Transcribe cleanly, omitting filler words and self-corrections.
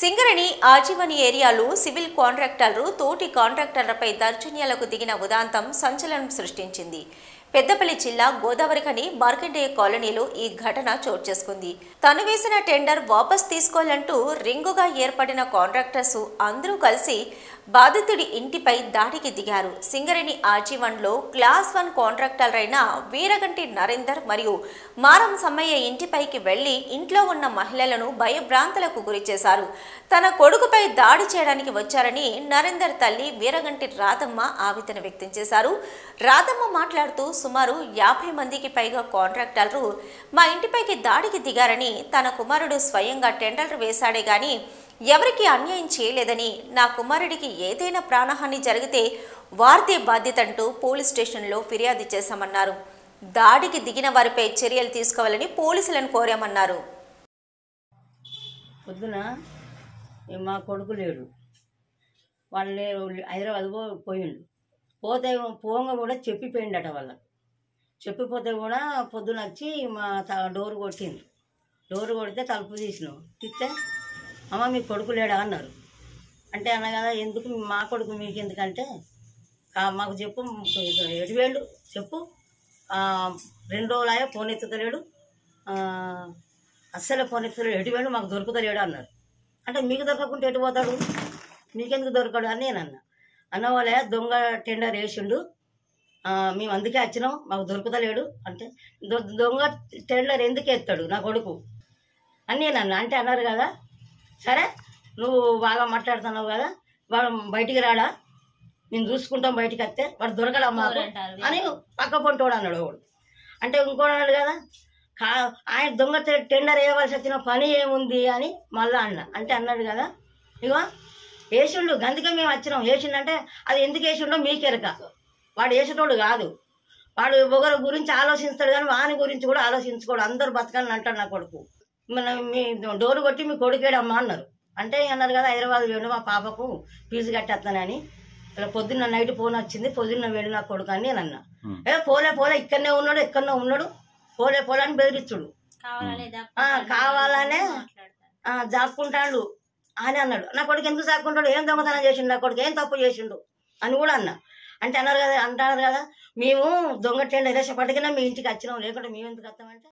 సింగరేణి ఆజీవని ఏరియాలో సివిల్ కాంట్రాక్టర్లు తోటి కాంట్రాక్టర్లపై దౌర్జన్యాలకు దిగిన ఉదాంతం సంచలనం సృష్టించింది. పెద్దపల్లి జిల్లా గోదావరిఖని మార్కండేయ కాలనీలో ఈ ఘటన చోటు చేసుకుంది. తను వేసిన టెండర్ వాపస్ తీసుకోవాలంటూ రింగుగా ఏర్పడిన కాంట్రాక్టర్స్ అందరూ కలిసి బాధితుడి ఇంటిపై దాడికి దిగారు. సింగరేణి ఆజీవన్లో క్లాస్ 1 కాంట్రాక్టర్ అయిన వీరగంటి నరేందర్ మరియు మారం సమ్మయ్య ఇంటిపైకి వెళ్లి ఇంట్లో ఉన్న మహిళలను భయభ్రాంతులకు గురిచేశారు. తన కొడుకుపై దాడి చేయడానికి వచ్చారని నరేందర్ తల్లి వీరగంటి రాధమ్మ ఆవేదన వ్యక్తం చేశారు. రాధమ్మ మాట్లాడుతూ సుమారు 50 మందికి పైగా కాంట్రాక్టర్లు మా ఇంటిపైకి దాడికి దిగారని, తన కుమారుడు స్వయంగా టెండర్ వేశాడే గాని ఎవరికి అన్యాయం చేయలేదని, నా కుమారుడికి ఏదైనా ప్రాణహాని జరిగితే వారిదే బాధ్యతంటూ పోలీస్ స్టేషన్లో ఫిర్యాదు చేశామన్నారు. దాడికి దిగిన వారిపై చర్యలు తీసుకోవాలని పోలీసులను కోరామన్నారు. పొద్దున మా కొడుకు లేడు, వాళ్ళే హైదరాబాద్ పోయిండు. పోంగ కూడా చెప్పిపోయిండట. చెప్పిపోతే కూడా పొద్దున వచ్చి మా డోర్ కొట్టింది. డోర్ కొడితే తలుపు తీస్తే అమ్మ మీ కొడుకు లేడా అన్నారు. అంటే అన్న కదా, ఎందుకు మా కొడుకు మీకు ఎందుకంటే మాకు చెప్పు, ఎటువేళ్ళు చెప్పు, 2 రోజులు ఫోన్ ఎత్తుతలేడు, అస్సలే ఫోన్ ఎత్తుతలేడు, ఎటువేళ్ళు మాకు దొరుకుతలేడు అన్నారు. అంటే మీకు దొరకకుంటే ఎటు పోతాడు, మీకెందుకు దొరకడు అని నేను అన్న వాళ్ళే దొంగ టెండర్ వేసిండు, మేము అందుకే వచ్చినాం, మాకు దొరుకుతలేడు. అంటే దొంగ టెండర్ ఎందుకు ఎత్తాడు నా కొడుకు అని నేను అన్నా. అంటే అన్నారు కదా, సరే నువ్వు బాగా మాట్లాడుతున్నావు కదా, వాడు బయటికి రాడా, నేను చూసుకుంటాం, బయటికి వస్తే వాడు దొరకడా మాకు అని పక్క పొంటోడు అన్నాడు వాడు. అంటే ఇంకోటి అన్నాడు కదా, ఆయన దొంగ టెండర్ వేయవలసి వచ్చిన పని ఏముంది అని మళ్ళా అన్న. అంటే అన్నాడు కదా, ఇగో వేసిండు, గందుకే మేము వచ్చినాం, వేసిండంటే అది ఎందుకు వేసిండో మీకెరక, వాడు వేసేటోడు కాదు, వాడు ఒకరి గురించి ఆలోచిస్తాడు కానీ వాని గురించి కూడా ఆలోచించుకోడు, అందరు బతకాలని అంటాడు నా కొడుకు. మీ డోరు కొట్టి మీ కొడుకేడమ్మా అన్నారు. అంటే అన్నారు కదా, హైదరాబాద్ వెళ్ళి మా పాపకు ఫీజు కట్టేస్తానని. ఇలా పొద్దున్న నైట్ ఫోన్ వచ్చింది, పొద్దున్న వెళ్ళి నా కొడుకు అని నేను అన్నా. పోలే ఇక్కడనే ఉన్నాడు, ఎక్కడనే ఉన్నాడు, పోలే అని బెదిరిచ్చుడు, కావాలనే జాక్కుంటాడు అని అన్నాడు. నా కొడుకు ఎందుకు జాక్కుంటాడు, ఏం దొంగతనం చేసిండు, నా కొడుకు ఏం తప్పు చేసిండు అని కూడా అన్నా. అంటే అంటారు కదా, మేము దొంగ టెండర్ వేసేపటికైనా మీ ఇంటికి వచ్చినాం, లేకుంటే మేము ఎందుకు వస్తామంటే